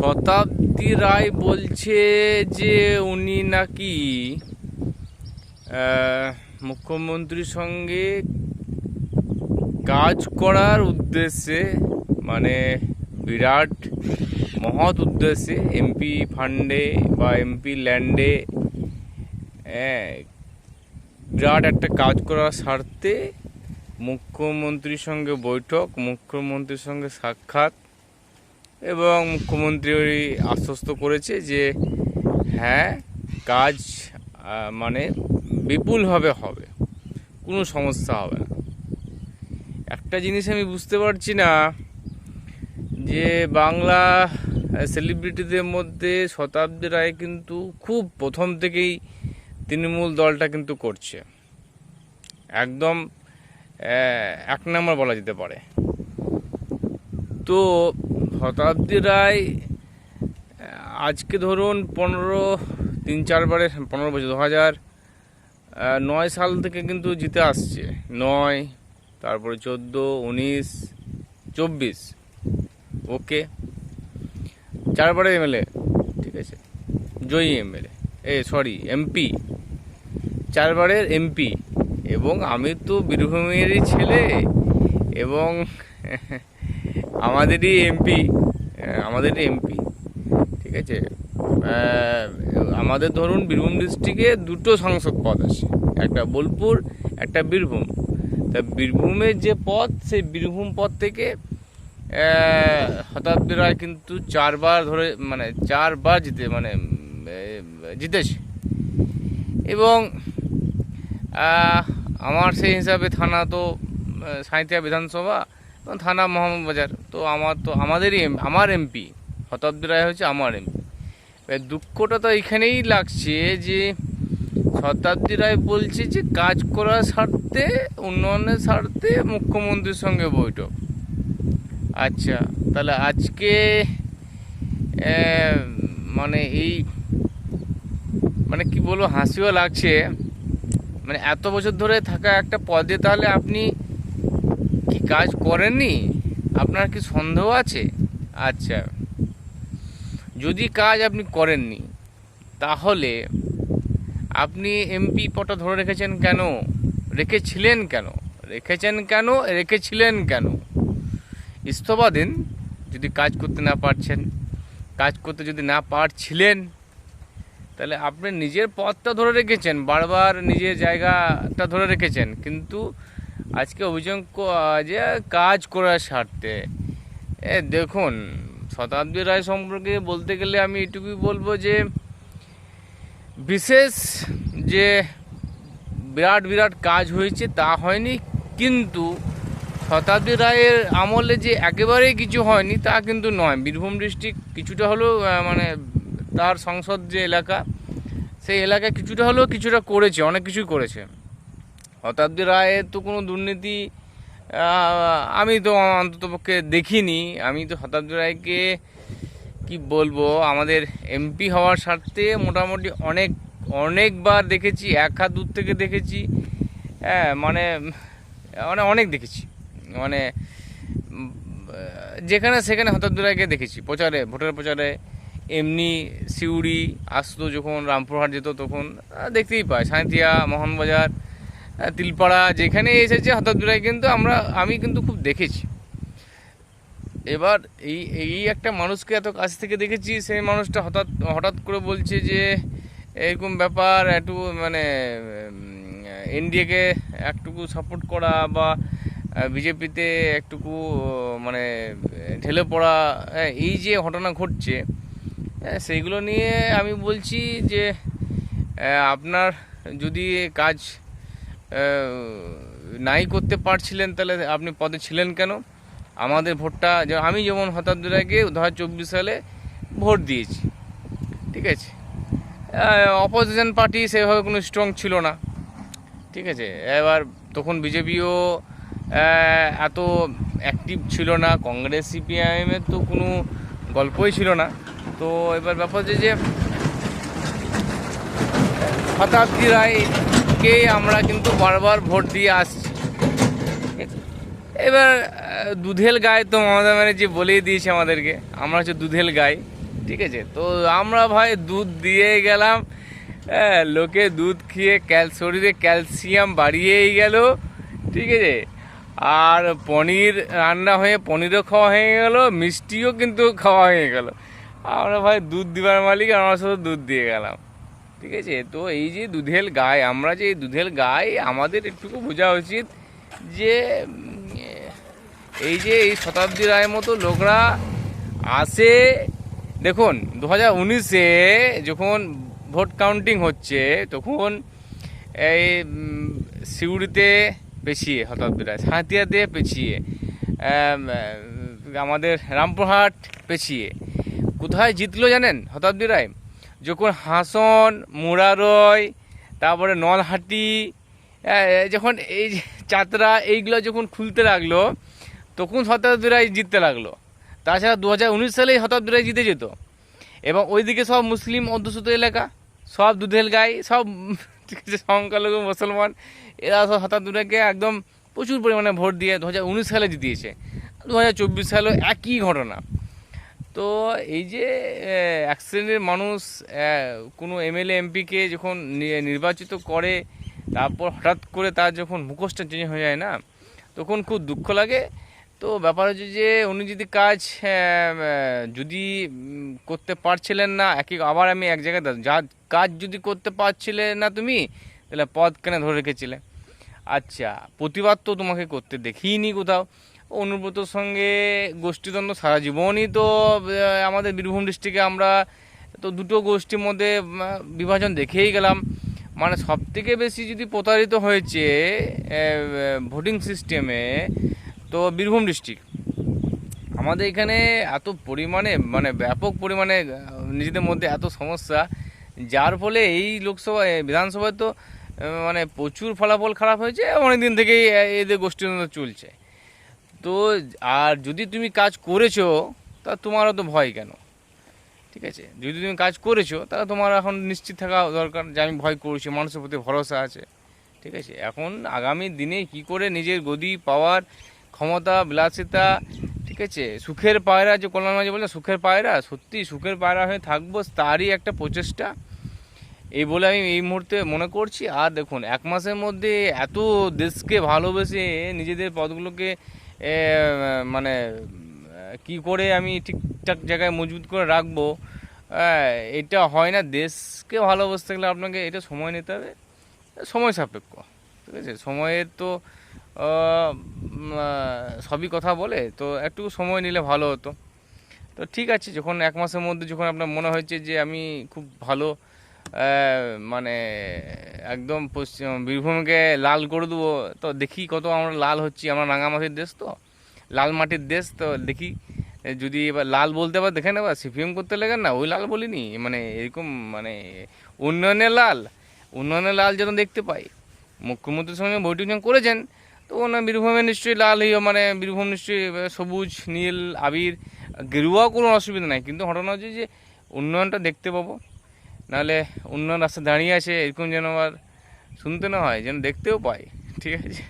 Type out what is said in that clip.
শতাব্দী রায় বলছে যে উনি নাকি মুখ্যমন্ত্রীর সঙ্গে কাজ করার উদ্দেশ্যে, মানে বিরাট মহৎ উদ্দেশ্যে, এমপি ফান্ডে বা এমপি ল্যান্ডে বিরাট একটা কাজ করার স্বার্থে মুখ্যমন্ত্রীর সঙ্গে বৈঠক, মুখ্যমন্ত্রীর সঙ্গে সাক্ষাৎ, এবং মুখ্যমন্ত্রী আশ্বস্ত করেছে যে হ্যাঁ, কাজ মানে বিপুলভাবে হবে, কোনো সমস্যা হবে না। একটা জিনিস আমি বুঝতে পারছি না যে বাংলা সেলিব্রিটিদের মধ্যে শতাব্দী রায় কিন্তু খুব প্রথম থেকেই তৃণমূল দলটা কিন্তু করছে, একদম এক নম্বর বলা যেতে পারে। তো শতাব্দী রায় আজকে ধরুন 15 বছর 2009 সাল থেকে কিন্তু জিতে আসছে। 9, তারপরে 14, 19, 24, ওকে, 4বারের এমএলএ, ঠিক আছে, জয়ী এমএলএ, এমপি, 4বারের এমপি। এবং আমি তো বীরভূমেরই ছেলে এবং আমাদেরই এমপি, ঠিক আছে। আমাদের ধরুন বীরভূম ডিস্ট্রিক্টে 2টো সংসদ পদ আছে, একটা বোলপুর, একটা বীরভূম। তা বীরভূমের যে পদ, সেই বীরভূম পদ থেকে শতাব্দী রায় কিন্তু 4বার জিতেছে। এবং আমার সেই হিসাবে থানা তো সাঁইথিয়া বিধানসভা, থানা মোহাম্মদবাজার, তো আমার এমপি শতাব্দী রায় হচ্ছে আমার এমপি। দুঃখটা তো এখানেই লাগছে যে শতাব্দী রায় বলছে যে কাজ করার স্বার্থে, উন্নয়নের স্বার্থে মুখ্যমন্ত্রীর সঙ্গে বৈঠক। আচ্ছা, তাহলে আজকে কি বলবো, হাসিও লাগছে। এত বছর ধরে থাকা একটা পদে তাহলে আপনি কি কাজ করেননি? আপনার কি সন্দেহ আছে? আচ্ছা, যদি কাজ আপনি করেননি, তাহলে আপনি এমপি পদটা ধরে রেখেছিলেন কেন? ইস্তফা দিন যদি কাজ করতে না পারছিলেন। তাহলে আপনি নিজের পদটা ধরে রেখেছেন, বারবার নিজের জায়গাটা ধরে রেখেছেন, কিন্তু আজকে অভিযোগ যে কাজ করার স্বার্থে। দেখুন, শতাব্দী রায় সম্পর্কে বলতে গেলে আমি এটুকুই বলবো যে বিশেষ যে বিরাট কাজ হয়েছে তা হয়নি, কিন্তু শতাব্দী রায়ের আমলে যে একেবারেই কিছু হয়নি তা কিন্তু নয়। বীরভূম ডিস্ট্রিক্ট কিছুটা হলেও তার সংসদ যে এলাকা, সেই এলাকায় কিছুটা করেছে, অনেক কিছুই করেছে। শতাব্দী রায়ের তো কোনো দুর্নীতি আমি তো অন্ততপক্ষে দেখিনি। আমি তো শতাব্দী রায়কে কি বলবো, আমাদের এমপি হওয়ার স্বার্থে মোটামুটি অনেকবার দেখেছি, এক হাত দূর থেকে দেখেছি, অনেক দেখেছি, যেখানে সেখানে শতাব্দী রায়কে দেখেছি ভোটের প্রচারে। এমনি সিউড়ি আসতো, যখন রামপুরহাট যেত তখন দেখতেই পাই, সাঁইথিয়া, মোহনবাজার, তিলপাড়া, যেখানে এসেছে শতাব্দী রায় কিন্তু আমি কিন্তু খুব দেখেছি। এবার এই একটা মানুষকে এত কাছ থেকে দেখেছি, সেই মানুষটা হঠাৎ করে বলছে যে এরকম ব্যাপার, একটু এনডিএকে একটুকু সাপোর্ট করা বা বিজেপিতে একটুকু ঢেলে পড়া, এই যে ঘটনা ঘটছে, সেইগুলো নিয়ে আমি বলছি যে আপনার যদি কাজ নাই করতে পারছিলেন, তাহলে আপনি পদে ছিলেন কেন? আমাদের ভোটটা, আমি যেমন শতাব্দী রায়কে 2024 সালে ভোট দিয়েছি, ঠিক আছে। অপোজিশন পার্টি সেভাবে কোনো স্ট্রং ছিল না, ঠিক আছে। এবার তখন বিজেপিও এত অ্যাক্টিভ ছিল না, কংগ্রেস সিপিআইএমের তো কোনো গল্পই ছিল না। তো এবার ব্যাপার হচ্ছে যে শতাব্দী রায়কে আমরা কিন্তু বারবার ভোট দিয়ে আসছি। এবার দুধেল গাই তো মমতা ব্যানার্জি বলেই দিয়েছে আমাদেরকে, আমরা হচ্ছে দুধেল গাই, ঠিক আছে। তো আমরা ভাই দুধ দিয়ে গেলাম, হ্যাঁ, লোকে দুধ খেয়ে শরীরে ক্যালসিয়াম বাড়িয়েই গেল, ঠিক আছে। আর পনির রান্না হয়ে পনিরও খাওয়া হয়ে গেল, মিষ্টিও কিন্তু খাওয়া হয়ে গেল। আমরা ভাই দুধ দিবার মালিক, আমরা শুধু দুধ দিয়ে গেলাম, ঠিক আছে। তো এই যে দুধের গাই, আমরা যে দুধের গাই, আমাদের একটুকু বোঝা উচিত যে এই যে এই শতাব্দী রায়ের মতো লোকরা আসে। দেখুন 2019-এ যখন ভোট কাউন্টিং হচ্ছে, তখন এই সিউড়িতে পেছিয়ে শতাব্দী রায়, সাঁতিয়াতে পেছিয়ে, আমাদের রামপুরহাট পেছিয়ে, কোথায় জিতলো জানেন শতাব্দী রায়? যখন হাসন, মুরারয়, তারপরে নলহাটি, যখন এই চাতরা এইগুলো যখন খুলতে লাগলো, তখন শতাব্দী রায় জিততে লাগলো। তাছাড়া 2019 সালেই শতাব্দী রায় জিতে যেত। এবং ওইদিকে সব মুসলিম অধ্যুষিত এলাকা, সব দুধের গাই, সব ঠিক আছে, সংখ্যালঘু মুসলমান, এরা সব শতাব্দী রায়কে একদম প্রচুর পরিমাণে ভোট দিয়ে 2019 সালে জিতিয়েছে। 2024 সালেও একই ঘটনা। তো এই যে এক শ্রেণীর মানুষ কোনো এমএলএ এমপিকে যখন নির্বাচিত করে, তারপর হঠাৎ করে তার যখন মুখোশটা চেঞ্জ হয়ে যায় না, তখন খুব দুঃখ লাগে। তো ব্যাপার হচ্ছে যে উনি যদি কাজ যদি করতে পারছিলেন না, আবার আমি এক জায়গায় যা কাজ যদি করতে পারছিলে না তুমি, তাহলে পদ কেন ধরে রেখেছিলে? আচ্ছা, প্রতিবাদ তো তোমাকে করতে দেখিনি কোথাও। অনুব্রতর সঙ্গে গোষ্ঠীদ্বন্দ্ব সারা জীবনই তো আমাদের বীরভূম ডিস্ট্রিক্টে আমরা তো দুটো গোষ্ঠীর মধ্যে বিভাজন দেখেই গেলাম। মানে সব থেকে বেশি যদি প্রতারিত হয়েছে ভোটিং সিস্টেমে, তো বীরভূম ডিস্ট্রিক্ট। আমাদের এখানে এত পরিমাণে, মানে ব্যাপক পরিমাণে নিজেদের মধ্যে এত সমস্যা, যার ফলে এই লোকসভা বিধানসভায় তো মানে প্রচুর ফলাফল খারাপ হয়েছে। অনেক দিন থেকেই এদের গোষ্ঠীদ্বন্দ্ব চলছে। তো আর যদি তুমি কাজ করেছো, তা তোমারও তো ভয় কেন? ঠিক আছে, যদি তুমি কাজ করেছো, তাহলে তোমার এখন নিশ্চিত থাকা দরকার যে আমি ভয় করছি, মানুষের প্রতি ভরসা আছে। ঠিক আছে, এখন আগামী দিনে কি করে নিজের গদি পাওয়ার ক্ষমতা, বিলাসিতা, ঠিক আছে, সুখের পায়রা, যে কল্যাণ মাঝে বলে সুখের পায়রা, সত্যি সুখের পায়রা হয়ে থাকবো, তারই একটা প্রচেষ্টা, এই বলে আমি এই মুহূর্তে মনে করছি। আর দেখুন, এক মাসের মধ্যে এত দেশকে ভালোবেসে নিজেদের পদগুলোকে মানে কি করে আমি ঠিকঠাক জায়গায় মজবুত করে রাখবো, এটা হয় না। দেশকে ভালোবাসতে গেলে আপনাকে এটা সময় নিতে হবে, সময় সাপেক্ষ। ঠিক আছে, সময়ের তো সবই কথা বলে, তো একটু সময় নিলে ভালো হতো। তো ঠিক আছে, যখন এক মাসের মধ্যে যখন আপনার মনে হয়েছে যে আমি খুব ভালো মানে একদম বীরভূমকে লাল করে দেবো, তো দেখি কত আমরা লাল হচ্ছি। আমরা রাঙামাটির দেশ, তো লাল মাটির দেশ, তো দেখি যদি এবার লাল বলতে আবার দেখে নেবা সিপিএম করতে লেগেন না, ওই লাল বলিনি, মানে এরকম মানে উন্নয়নের লাল, উন্নয়নের লাল যেন দেখতে পাই। মুখ্যমন্ত্রীর সঙ্গে বৈঠক যখন করেছেন, তো ওনার বীরভূমে নিশ্চয়ই লাল মানে বীরভূম নিশ্চয়ই সবুজ, নীল, আবির, গেরুয়াও কোনো অসুবিধা নাই। কিন্তু ঘটনা হচ্ছে যে উন্নয়নটা দেখতে পাবো, নাহলে উন্নয়ন রাস্তা দাঁড়িয়ে আছে এরকম যেন আবার শুনতে না হয়, যেন দেখতেও পাই। ঠিক আছে।